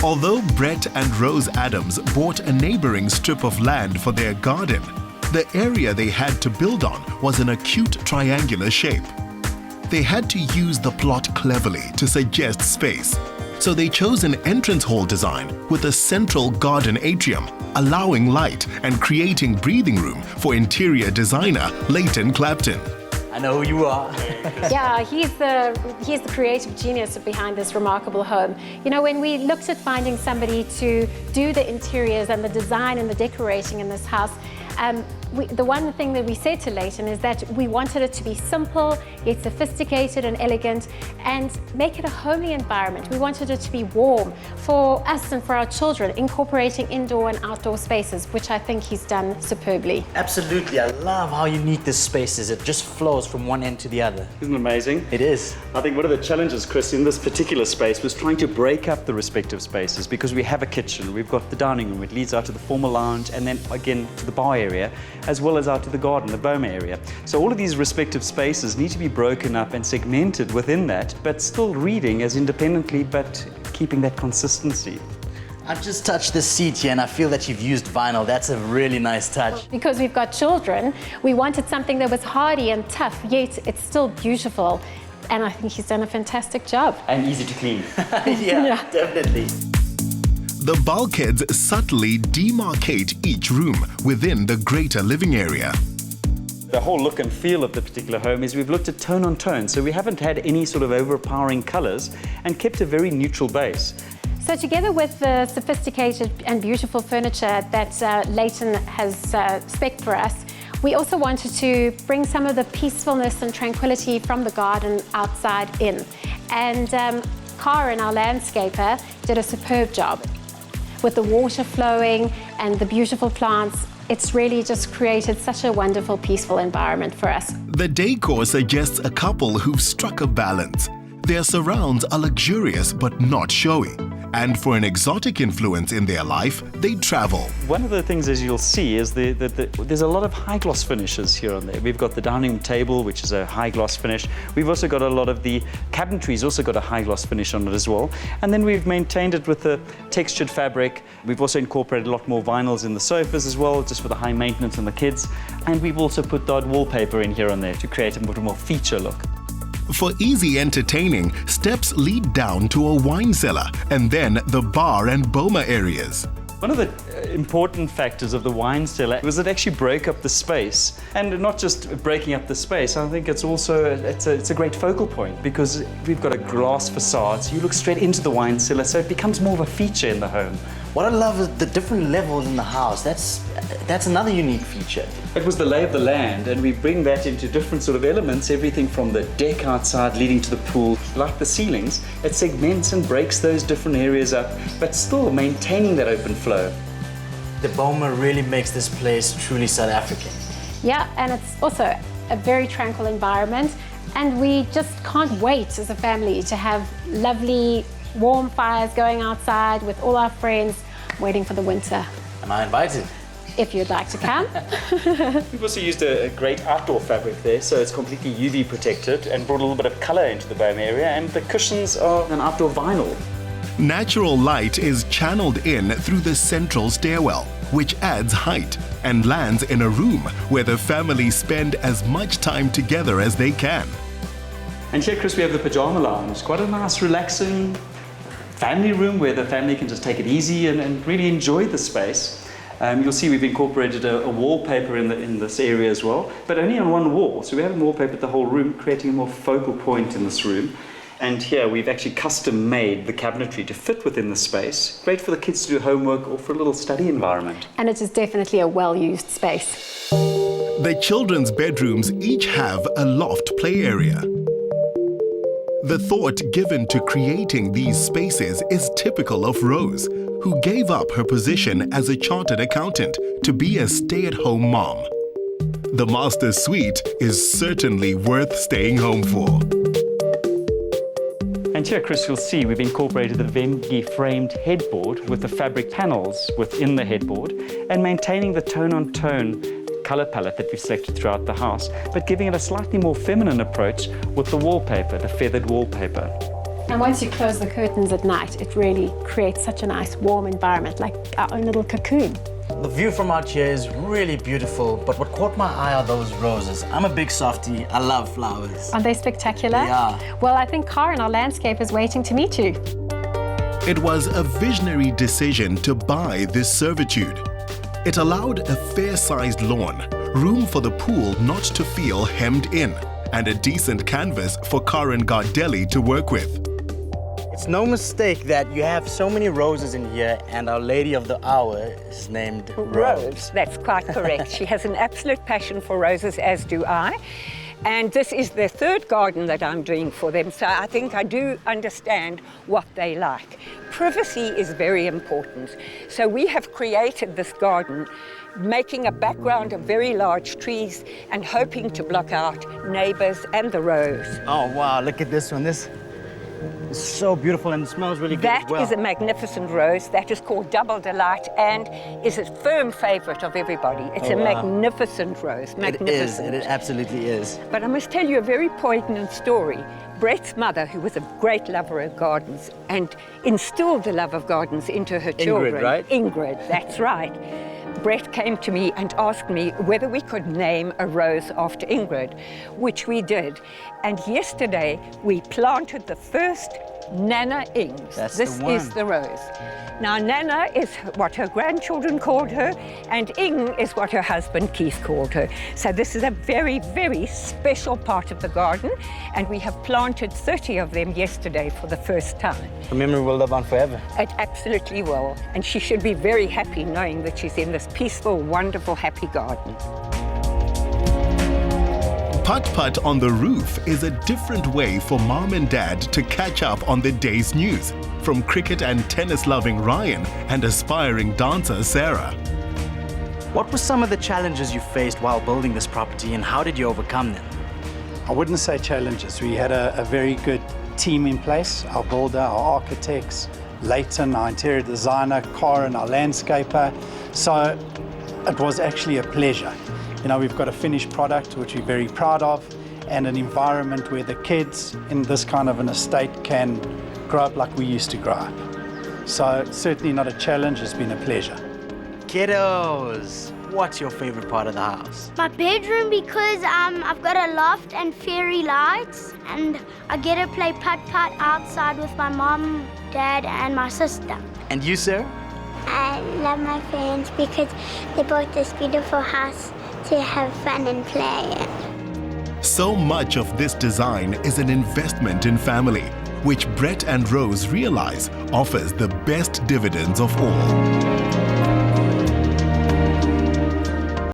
Although Brett and Rose Adams bought a neighboring strip of land for their garden, the area they had to build on was an acute triangular shape. They had to use the plot cleverly to suggest space, so they chose an entrance hall design with a central garden atrium, allowing light and creating breathing room for interior designer Leighton Clapton. I know who you are. Yeah, he's the creative genius behind this remarkable home. You know, when we looked at finding somebody to do the interiors and the design and the decorating in this house, the one thing that we said to Leighton is that we wanted it to be simple, yet sophisticated and elegant, and make it a homely environment. We wanted it to be warm for us and for our children, incorporating indoor and outdoor spaces, which I think he's done superbly. Absolutely, I love how unique this space is. It just flows from one end to the other. Isn't it amazing? It is. I think one of the challenges, Chris, in this particular space was trying to break up the respective spaces, because we have a kitchen, we've got the dining room, it leads out to the formal lounge, and then again to the bar area, as well as out to the garden, the boma area. So all of these respective spaces need to be broken up and segmented within that, but still reading as independently, but keeping that consistency. I've just touched this seat here and I feel that you've used vinyl. That's a really nice touch. Because we've got children, we wanted something that was hardy and tough, yet it's still beautiful. And I think he's done a fantastic job. And easy to clean. Yeah, definitely. The bulkheads subtly demarcate each room within the greater living area. The whole look and feel of the particular home is we've looked at tone on tone, so we haven't had any sort of overpowering colors and kept a very neutral base. So together with the sophisticated and beautiful furniture that Leighton has spec'd for us, we also wanted to bring some of the peacefulness and tranquility from the garden outside in. And Karen, our landscaper, did a superb job. With the water flowing and the beautiful plants, it's really just created such a wonderful, peaceful environment for us. The decor suggests a couple who've struck a balance. Their surrounds are luxurious but not showy. And for an exotic influence in their life, they travel. One of the things, as you'll see, is there's a lot of high gloss finishes here and there. We've got the dining room table, which is a high gloss finish. We've also got a lot of the cabinetry's also got a high gloss finish on it as well. And then we've maintained it with the textured fabric. We've also incorporated a lot more vinyls in the sofas as well, just for the high maintenance and the kids. And we've also put dot wallpaper in here and there to create a more feature look. For easy entertaining, steps lead down to a wine cellar and then the bar and boma areas. One of the important factors of the wine cellar was it actually broke up the space. And not just breaking up the space, I think it's also it's a great focal point, because we've got a glass facade, so you look straight into the wine cellar, so it becomes more of a feature in the home. What I love is the different levels in the house. That's another unique feature. It was the lay of the land, and we bring that into different sort of elements, everything from the deck outside leading to the pool. Like the ceilings, it segments and breaks those different areas up, but still maintaining that open flow. The boma really makes this place truly South African. Yeah, and it's also a very tranquil environment, and we just can't wait as a family to have lovely warm fires going outside with all our friends, waiting for the winter. Am I invited? If you'd like to come. We've also used a great outdoor fabric there, so it's completely UV protected and brought a little bit of color into the boma area, and the cushions are an outdoor vinyl. Natural light is channeled in through the central stairwell, which adds height and lands in a room where the family spend as much time together as they can. And here, Chris, we have the pajama lounge. Quite a nice, relaxing family room where the family can just take it easy and really enjoy the space. You'll see we've incorporated a wallpaper in this area as well, but only on one wall. So we haven't wallpapered the whole room, creating a more focal point in this room. And here we've actually custom made the cabinetry to fit within the space. Great for the kids to do homework or for a little study environment. And it is definitely a well-used space. The children's bedrooms each have a loft play area. The thought given to creating these spaces is typical of Rose, who gave up her position as a chartered accountant to be a stay-at-home mom. The master suite is certainly worth staying home for. And here, Chris, you'll see we've incorporated the Vengi framed headboard with the fabric panels within the headboard and maintaining the tone-on-tone color palette that we've selected throughout the house, but giving it a slightly more feminine approach with the wallpaper, the feathered wallpaper. And once you close the curtains at night, it really creates such a nice warm environment, like our own little cocoon. The view from out here is really beautiful, but what caught my eye are those roses. I'm a big softie. I love flowers. Aren't they spectacular? Yeah. Well, I think Karen, our landscaper, is waiting to meet you. It was a visionary decision to buy this servitude. It allowed a fair-sized lawn, room for the pool not to feel hemmed in, and a decent canvas for Karen Gardelli to work with. It's no mistake that you have so many roses in here, and Our Lady of the Hour is named Rose. That's quite correct. She has an absolute passion for roses, as do I. And this is the third garden that I'm doing for them, so I think I do understand what they like. Privacy is very important. So we have created this garden, making a background of very large trees and hoping to block out neighbors and the rose. Oh, wow, look at this one. This is so beautiful and it smells really good as well. That is a magnificent rose. That is called Double Delight and is a firm favorite of everybody. It's a magnificent rose, magnificent. It absolutely is. But I must tell you a very poignant story. Brett's mother, who was a great lover of gardens and instilled the love of gardens into her children. Ingrid, right? Ingrid, that's right. Brett came to me and asked me whether we could name a rose after Ingrid, which we did. And yesterday, we planted the first Nana Ings. This is the rose. Now, Nana is what her grandchildren called her, and Ing is what her husband Keith called her. So this is a very, very special part of the garden, and we have planted 30 of them yesterday for the first time. The memory will live on forever. It absolutely will, and she should be very happy knowing that she's in this peaceful, wonderful, happy garden. Putt-putt on the roof is a different way for mom and dad to catch up on the day's news, from cricket and tennis-loving Ryan and aspiring dancer Sarah. What were some of the challenges you faced while building this property, and how did you overcome them? I wouldn't say challenges. We had a very good team in place, our builder, our architects, Leighton, our interior designer, Karen, our landscaper. So it was actually a pleasure. You know, we've got a finished product which we're very proud of, and an environment where the kids in this kind of an estate can grow up like we used to grow up. So certainly not a challenge, it's been a pleasure. Kiddos, what's your favorite part of the house? My bedroom, because I've got a loft and fairy lights, and I get to play putt-putt outside with my mom, dad, and my sister. And you, sir? I love my parents because they bought this beautiful house to have fun and play in. So much of this design is an investment in family, which Brett and Rose realize offers the best dividends of all.